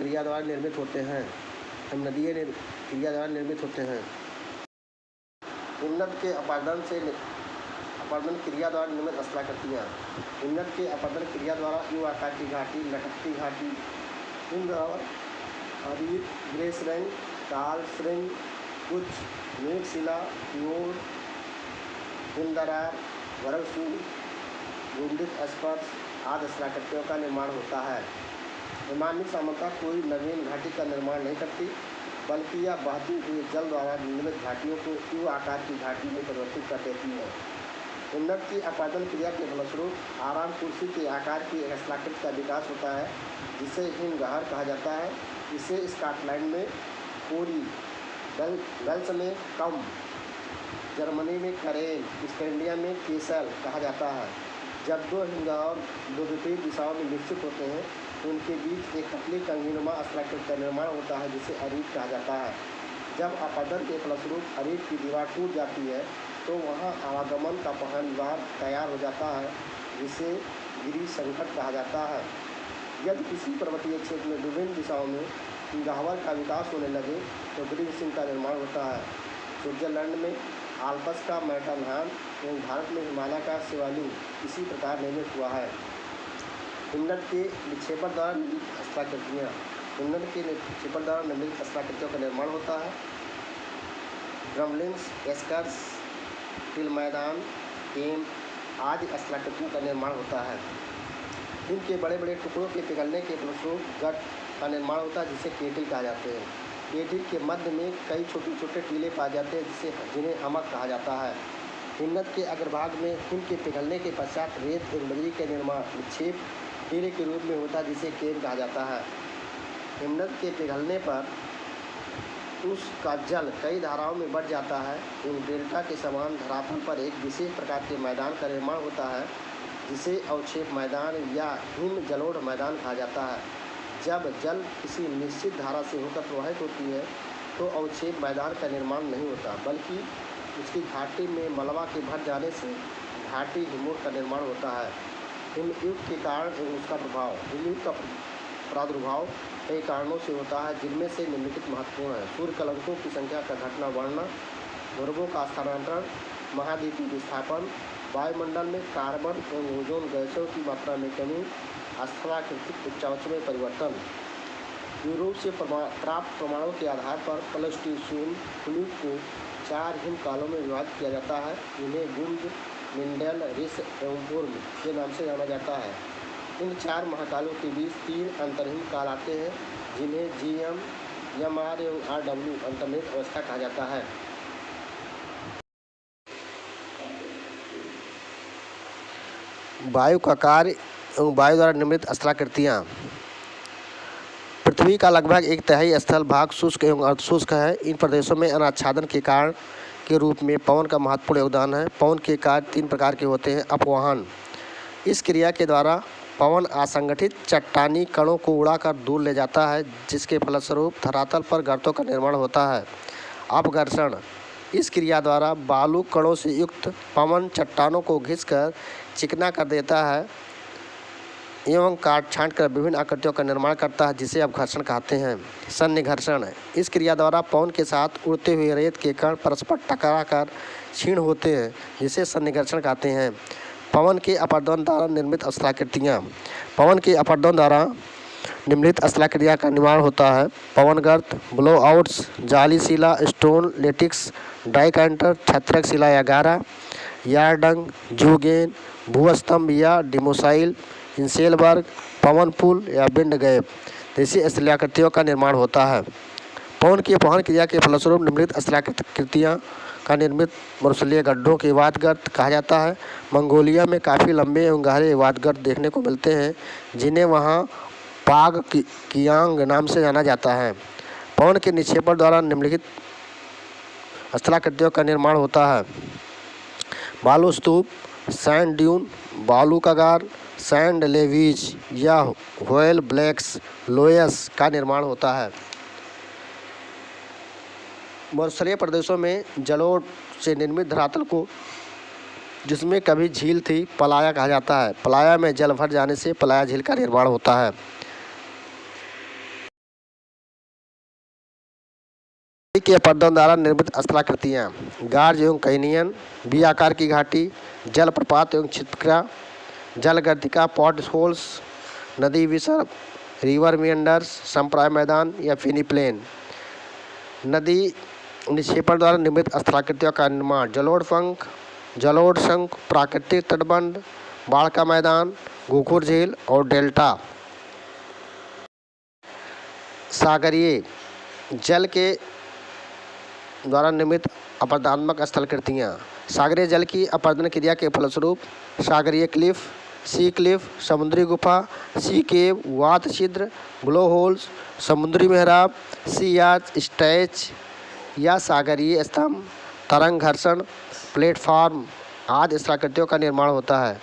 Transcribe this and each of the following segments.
क्रिया द्वारा निर्मित होते हैं। हिमनदीय क्रिया द्वारा निर्मित होते हैं। हिमनद के अपरदन क्रिया द्वारा निर्मित स्थलाकृतियाँ। हिमनद के अपरदन क्रिया द्वारा यू आकार की घाटी, लटकती घाटी, अरीर, ग्रे सुरंग, काल सुरंग, कुछ मेघ शिला, योड़, हिमदरार, वरलसूल, गुंडित स्पर्श आदि स्थलाकृतियों का निर्माण होता है। हिमानी सामंता कोई नवीन घाटी का निर्माण नहीं करती, बल्कि यह बहते हुए जल द्वारा निर्मित घाटियों को यू आकार की घाटी में परिवर्तित कर देती है। हिमनद की अपरदन क्रिया के फलस्वरूप आराम कुर्सी के आकार की एक स्थलाकृति का विकास होता है, जिसे हिमगहर कहा जाता है। इसे स्कॉटलैंड में कोरी, वेल्स में कम, जर्मनी में करेन, स्कैंडिया में केसल कहा जाता है। जब दो हिमगहर दो विपरीत दिशाओं में विकसित होते हैं तो उनके बीच एक पतली कंगीनुमा स्थलाकृति का निर्माण होता है, जिसे अरीट कहा जाता है। जब अपरदन के फलस्वरूप अरीट की दीवार टूट जाती है तो वहाँ आवागमन का पहलवार तैयार हो जाता है, जिसे गिरि संकट कहा जाता है। यदि किसी पर्वतीय क्षेत्र में विभिन्न दिशाओं में गह्वर का विकास होने लगे तो गिरिशिंग का निर्माण होता है। स्विट्जरलैंड में आल्प्स का मैटरहॉर्न एवं भारत में हिमालय का शिवालिक इसी प्रकार निर्मित हुआ है। हिमनद के निक्षेपण द्वारा निर्मित स्थलाकृतियाँ। हिमनद के निक्षेपण द्वारा निर्मित स्थलाकृतियों का निर्माण होता है। ड्रमलिंग्स, एस्कर्स, तिल मैदान, टेम आदि स्थलाकृतियों का निर्माण होता है। हिम के बड़े बड़े टुकड़ों के पिघलने के फलस्वरूप गट का निर्माण होता है, जिसे केटिल कहा जाते हैं। केटिल के मध्य में कई छोटे छोटे टीले पाए जाते हैं, जिन्हें हमक कहा जाता है। हिमनद के अग्रभाग में हिम के पिघलने के पश्चात रेत एवं बजरी के निर्माण निक्षेप टीले के रूप में होता है, जिसे केव कहा जाता है। हिमनद के पिघलने पर उसका जल कई धाराओं में बढ़ जाता है एवं डेल्टा के समान धरातल पर एक विशेष प्रकार के मैदान का निर्माण होता है, जिसे अवक्षेप मैदान या हिम जलोढ़ मैदान कहा जाता है। जब जल किसी निश्चित धारा से होकर प्रवाहित होती है तो अवक्षेप मैदान का निर्माण नहीं होता, बल्कि उसकी घाटी में मलबा के भर जाने से घाटी हिमों का निर्माण होता है। हिमयुग के कारण एवं उसका प्रभाव। हिमयुग का प्रादुर्भाव कई कारणों से होता है, जिनमें से निम्नलिखित महत्वपूर्ण है। सूर्य कलंकों की संख्या का घटना बढ़ना, ध्रुवों का स्थानांतरण, महाद्वीपीय विस्थापन, वायुमंडल में कार्बन एवं ओजोन गैसों की मात्रा में कमी, स्थलाकृतिक उच्चांश में परिवर्तन। यूरोप से प्राप्त प्रमाणों के आधार पर प्लेस्टोसीन हिमयुग को 4 हिम कालों में विभाजित किया जाता है। इन्हें गुंड, मिंडेल, रिस एवं बुर्म के नाम से जाना जाता है। इन 4 महाकालों के बीच 3 अंतर्हिम काल आते हैं, जिन्हें GM, MR एवं RW अंतर्निहित अवस्था कहा जाता है। वायु का कार्य एवं वायु द्वारा निर्मित स्थलाकृतियाँ। पृथ्वी का लगभग 1/3 स्थल भाग शुष्क एवं अर्धशुष्क है। इन प्रदेशों में अनाच्छादन के कारण के रूप में पवन का महत्वपूर्ण योगदान है। पवन के कार्य 3 प्रकार के होते हैं। अपवहन, इस क्रिया के द्वारा पवन असंगठित चट्टानी कणों को उड़ाकर दूर ले जाता है, जिसके फलस्वरूप धरातल पर गर्तों का निर्माण होता है। अपघर्षण, इस क्रिया द्वारा बालू कणों से युक्त पवन चट्टानों को घिसकर चिकना कर देता है एवं काट छांट कर विभिन्न आकृतियों का निर्माण करता है, जिसे अपघर्षण कहते हैं। सन्निघर्षण, इस क्रिया द्वारा पवन के साथ उड़ते हुए रेत के कण परस्पर टकरा कर क्षीण होते हैं, जिसे सन्निघर्षण कहते हैं। पवन के अपरदन द्वारा निर्मित स्थलाकृतियाँ। पवन के अपरदन द्वारा निम्नलिखित स्थलाकृतियाँ का निर्माण होता है। पवन गर्त, ब्लो आउट्स, जाली शिला, स्टोन लेटिक्स, डाइकेंटर, छत्रक शिला या गारा, यारडंग, जूगेन, भूस्तंभ या डिमोसाइल, इंसेलबर्ग, पवन पुल या बिंड गैप जैसी स्थलाकृतियों का निर्माण होता है। पवन की अपवहन क्रिया के फलस्वरूप निम्नलिखित स्थलाकृतियाँ का निर्मित मरुस्थलीय गड्ढों के वातगर्त कहा जाता है। मंगोलिया में काफ़ी लंबे एवं गहरे वातगर्त देखने को मिलते हैं, जिन्हें वहाँ पाग कियांग नाम से जाना जाता है। पवन के निक्षेपण द्वारा निम्नलिखित स्थलाकृतियों का निर्माण होता है। बालू स्तूप, सैंड ड्यून, बालू का गार, सैंड लेवीज या व्हेल ब्लैक्स लोयस का निर्माण होता है। मरुस्थलीय प्रदेशों में जलोढ़ से निर्मित धरातल को, जिसमें कभी झील थी, पलाया कहा जाता है। पलाया में जल भर जाने से पलाया झील का निर्माण होता है। के अपर्दन द्वारा निर्मित स्थलाकृतियाँ, गार्ज एवं कैनियन, बी आकार की घाटी, जलप्रपात एवं छिटकरा, जलगर्तिका, पॉट होल्स, नदी विसर्ग, रिवर मियंडर्स, संप्राय मैदान या फिनी प्लेन। नदी निक्षेपण द्वारा निर्मित स्थलाकृतियों का निर्माण, जलोढ़ शंख, प्राकृतिक तटबंध, बाढ़ का मैदान, गोखुर झील और डेल्टा। सागरीय जल के द्वारा निर्मित अपरदनात्मक स्थलाकृतियाँ, सागरीय जल की अपरदन क्रिया के फलस्वरूप सागरीय क्लिफ, सी क्लिफ, समुद्री गुफा, सी केव, वात छिद्र, ब्लो होल्स, समुद्री मेहराब, सी आर्च, स्टैच या सागरीय स्तंभ, तरंग घर्षण प्लेटफॉर्म आदि स्थलाकृतियों का निर्माण होता है।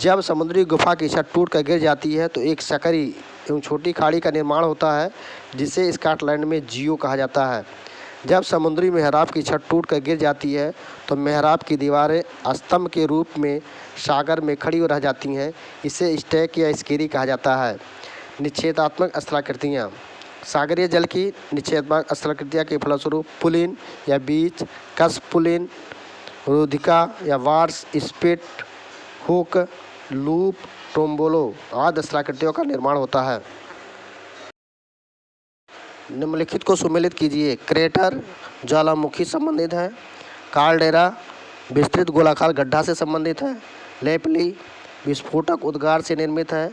जब समुद्री गुफा की छत टूट कर गिर जाती है तो एक सकरी एवं छोटी खाड़ी का निर्माण होता है जिसे स्कॉटलैंड में जियो कहा जाता है। जब समुद्री मेहराब की छत टूट कर गिर जाती है तो मेहराब की दीवारें स्तंभ के रूप में सागर में खड़ी रह जाती हैं। इसे स्टैक या स्केरी कहा जाता है। निक्षेपात्मक स्थलाकृतियाँ, सागरीय जल की निक्षेपात्मक स्थलाकृतियाँ के फलस्वरूप पुलिन या बीच, कस्प पुलिन, रोधिका या वार्स, स्पिट, हुक, लूप, टोम्बोलो आदि स्थलाकृतियों का निर्माण होता है। निम्नलिखित को सुमेलित कीजिए। क्रेटर ज्वालामुखी संबंधित है, कार्लडेरा विस्तृत गोलाकार गड्ढा से संबंधित है, लेपली विस्फोटक उद्गार से निर्मित है,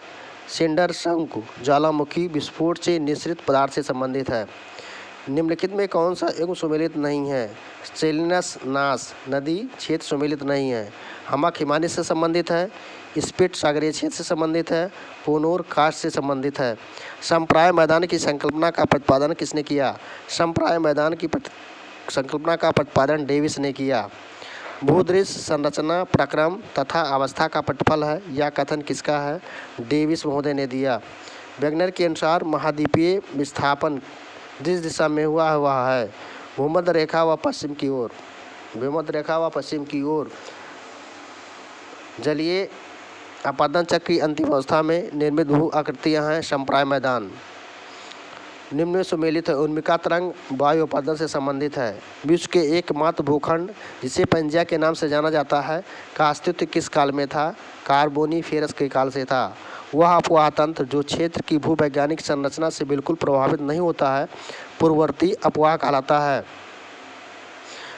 सिंडर शंकु ज्वालामुखी विस्फोट से निःसृत पदार्थ से संबंधित है। निम्नलिखित में कौन सा एवं सुमेलित नहीं है? सेलिनस नास नदी क्षेत्र सुमेलित नहीं है। हमक हिमानी से संबंधित है, स्पिट सागरीय क्षेत्र से संबंधित है, पोनोर कास्ट से संबंधित है। संप्राय मैदान की संकल्पना का प्रतिपादन किसने किया? संप्राय मैदान की संकल्पना का प्रतिपादन डेविस ने किया। भूदृश्य संरचना प्रक्रम तथा अवस्था का प्रतिफल है, यह कथन किसका है? डेविस महोदय ने दिया। वेगनर के अनुसार महाद्वीपीय विस्थापन जिस दिशा में हुआ है भूमध्य रेखा व पश्चिम की ओर। जलीय अपरदन चक्र की अंतिम अवस्था में निर्मित भू आकृतियाँ हैं संप्राय मैदान। निम्न में सुमेलित है। उन्मिका तरंग वायु अपरदन से संबंधित है। विश्व के एकमात्र भूखंड जिसे पंजिया के नाम से जाना जाता है का अस्तित्व किस काल में था? कार्बोनीफेरस के काल से था। वह अपवाह तंत्र जो क्षेत्र की भूवैज्ञानिक संरचना से बिल्कुल प्रभावित नहीं होता है पूर्ववर्ती अपवाह कहलाता है।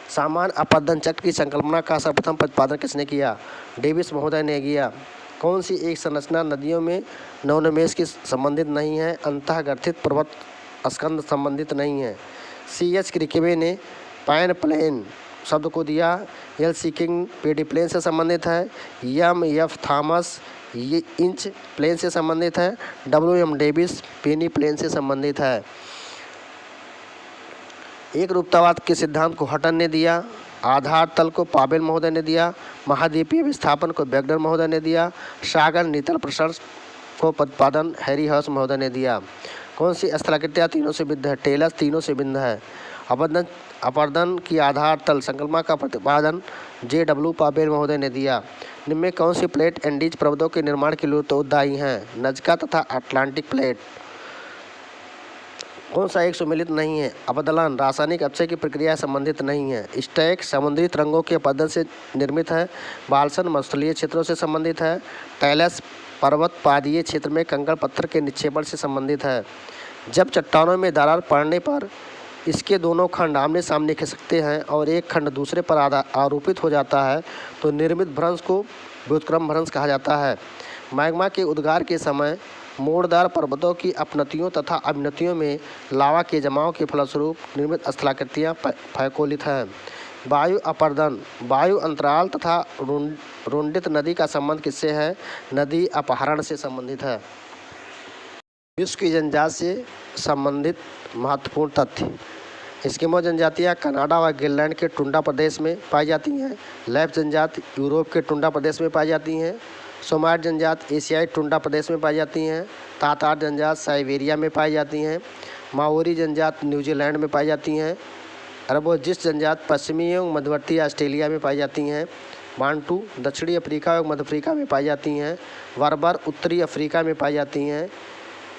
सामान्य अपरदन चक्र की संकल्पना का सर्वप्रथम प्रतिपादन किसने किया? डेविस महोदय ने किया। कौन सी एक संरचना नदियों में नवोन्मेष की संबंधित नहीं है? अंतःगठित पर्वत स्कंद संबंधित नहीं है। C.H. क्रिकेवे ने पाइन प्लेन शब्द को दिया। एल सीकिंग पेडी प्लेन से संबंधित है। M.F. थॉमस ये इंच प्लेन से संबंधित है। W.M. डेविस पेनी प्लेन से संबंधित है। एक रूपतावाद के सिद्धांत को हटन ने दिया। आधार तल को पावेल महोदय ने दिया। महाद्वीपीय विस्थापन को वेगनर महोदय ने दिया। सागर नितल प्रसरण को प्रतिपादन हैरी हर्स महोदय ने दिया। कौन सी स्थलाकृतियाँ तीनों से भिन्न है? टेलस तीनों से भिन्न है। अपरदन की आधार तल संकल्पना का प्रतिपादन J.W. पावेल महोदय ने दिया। निम्न में कौन सी प्लेट एंडीज पर्वतों के निर्माण के लिए उत्तरदायी हैं? नजका तथा अटलांटिक प्लेट। कौन सा एक सुमेलित नहीं है? अपदलन रासायनिक अपचय की प्रक्रिया संबंधित नहीं है। स्टैक समुद्री तरंगों के अपरदन से निर्मित है। बाल्सन मरुस्थलीय क्षेत्रों से संबंधित है। टैलस पर्वत पादीय क्षेत्र में कंकड़ पत्थर के निक्षेपण से संबंधित है। जब चट्टानों में दरार पड़ने पर इसके दोनों खंड आमने सामने खिसकते हैं और एक खंड दूसरे पर आरोपित हो जाता है तो निर्मित भ्रंश को व्युत्क्रम भ्रंश कहा जाता है। मैग्मा के उद्गार के समय मोड़दार पर्वतों की अपनतियों तथा अवनतियों में लावा के जमाव के फलस्वरूप निर्मित स्थलाकृतियाँ फैकोलित हैं। वायु अपरदन वायु अंतराल तथा रुंडित नदी का संबंध किससे है? नदी अपहरण से संबंधित है। विश्व की जनजाति से संबंधित महत्वपूर्ण तथ्य। एस्किमो जनजातियाँ कनाडा व ग्रीनलैंड के टुंड्रा प्रदेश में पाई जाती हैं। लैप जनजाति यूरोप के टुंड्रा प्रदेश में पाई जाती हैं। सोमाइट जनजाति एशियाई टुंड्रा प्रदेश में पाई जाती हैं। तातार जनजाति साइबेरिया में पाई जाती हैं। माओरी जनजाति न्यूजीलैंड में पाई जाती हैं। अरबोजिस्ट जनजाति पश्चिमी एवं मध्यवर्ती ऑस्ट्रेलिया में पाई जाती हैं। बांटू दक्षिणी अफ्रीका एवं मध्य अफ्रीका में पाई जाती हैं। बर्बर उत्तरी अफ्रीका में पाई जाती हैं।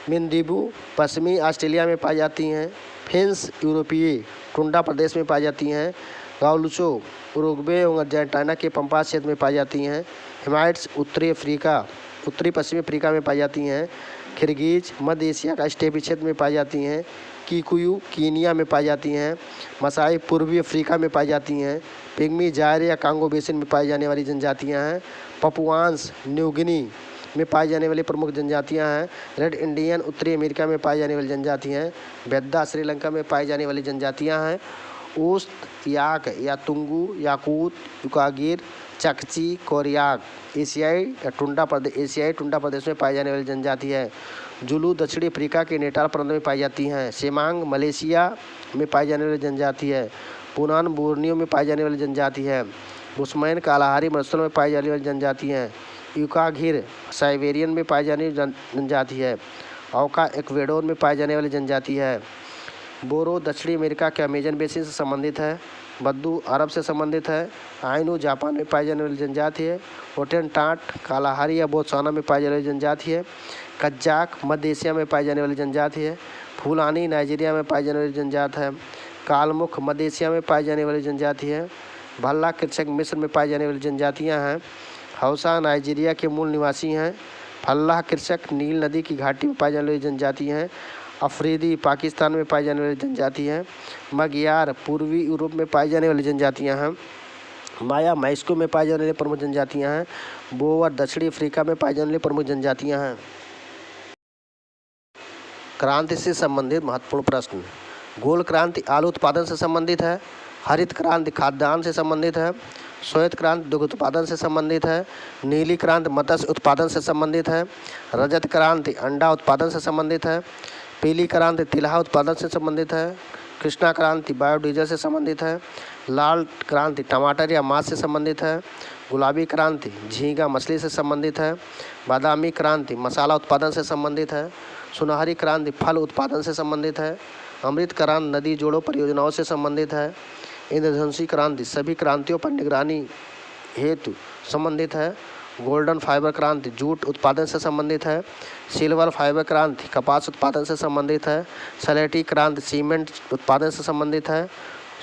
मिंदीबू पश्चिमी ऑस्ट्रेलिया में पाई जाती हैं। फिन्स यूरोपीय टुंड्रा प्रदेश में पाई जाती हैं। गाउलुचो उरुग्वे एवं अर्जेंटीना के पंपास क्षेत्र में पाई जाती हैं। हिमाइट्स उत्तरी पश्चिमी अफ्रीका में पाई जाती हैं। किर्गिज मध्य एशिया का स्टेपी क्षेत्र में पाई जाती हैं। किकुयू कीनिया में पाई जाती हैं। मसाई पूर्वी अफ्रीका में पाई जाती हैं। पिग्मी जायर या कांगो बेसिन में पाई जाने वाली जनजातियां हैं। पपुआंस न्यू गिनी में पाई जाने वाली प्रमुख जनजातियां हैं। रेड इंडियन उत्तरी अमेरिका में पाई जाने वाली जनजातियां हैं। बेद्दा श्रीलंका में पाई जाने वाली जनजातियां हैं। ऊस्त याक या तुंगू याकूत युकागिर चकची कोरियाक एशियाई टुंड्रा प्रदेश में पाई जाने वाली जनजाति है। जुलू दक्षिणी अफ्रीका के नेटाल प्रांत में पाई जाती हैं। सेमांग मलेशिया में पाई जाने वाली जनजाति है। पुनान बोर्नियो में पाई जाने वाली जनजाति है। बुस्मैन कालाहारी मरुस्थल में पाई जाने वाली जनजाति है। युकाघिर साइबेरियन में पाई जाने वाली जनजाति है। औका इक्वेडोर में पाई जाने वाली जनजाति है। बोरो दक्षिणी अमेरिका के अमेजन बेसिन से संबंधित है। बद्दू अरब से संबंधित है। आइनू जापान में पाई जाने वाली जनजाति है। होटेनटाट कालाहारी या बोत्सवाना में पाई जाने वाली जनजाति है। कज्जाक मध्य एशिया में पाई जाने वाली जनजाति है। फूलानी नाइजीरिया में पाई जाने वाली जनजाति है। कालमुख मध्य एशिया में पाई जाने वाली जनजाति है। भल्ला कृषक मिस्र में पाई जाने वाली जनजातियाँ हैं। हौसा नाइजीरिया के मूल निवासी हैं। फल्लाह कृषक नील नदी की घाटी में पाई जाने वाली जनजाति हैं। अफरीदी पाकिस्तान में पाई जाने वाली जनजाति हैं। मगियार पूर्वी यूरोप में पाई जाने वाली जनजातियां हैं। माया मैस्को में पाई जाने वाली प्रमुख जनजातियां हैं। बोवर दक्षिणी अफ्रीका में पाई जाने वाली प्रमुख जनजातियां हैं। क्रांति से संबंधित महत्वपूर्ण प्रश्न। गोल क्रांति आलू उत्पादन से संबंधित है। हरित क्रांति खाद्यान्न से संबंधित है। श्वेत क्रांति दुग्ध उत्पादन से संबंधित है। नीली क्रांति मत्स्य उत्पादन से संबंधित है। रजत क्रांति अंडा उत्पादन से संबंधित है। पीली क्रांति तिलहा उत्पादन से संबंधित है। कृष्णा क्रांति बायोडीजल से संबंधित है। लाल क्रांति टमाटर या मांस से संबंधित है। गुलाबी क्रांति झींगा मछली से संबंधित है। बादामी क्रांति मसाला उत्पादन से संबंधित है। सुनहरी क्रांति फल उत्पादन से संबंधित है। अमृत क्रांति नदी जोड़ों परियोजनाओं से संबंधित है। इंद्रधनुषी क्रांति सभी क्रांतियों पर निगरानी हेतु संबंधित है। गोल्डन फाइबर क्रांति जूट उत्पादन से संबंधित है। सिल्वर फाइबर क्रांति कपास उत्पादन से संबंधित है। सलेटी क्रांति सीमेंट उत्पादन से संबंधित है।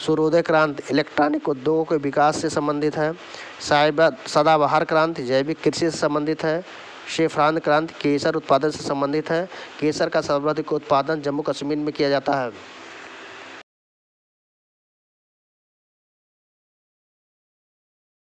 सूर्योदय क्रांति इलेक्ट्रॉनिक उद्योगों के विकास से संबंधित है। सदाबहार क्रांति जैविक कृषि से संबंधित है। शेफरान क्रांति केसर उत्पादन से संबंधित है। केसर का सर्वाधिक उत्पादन जम्मू कश्मीर में किया जाता है।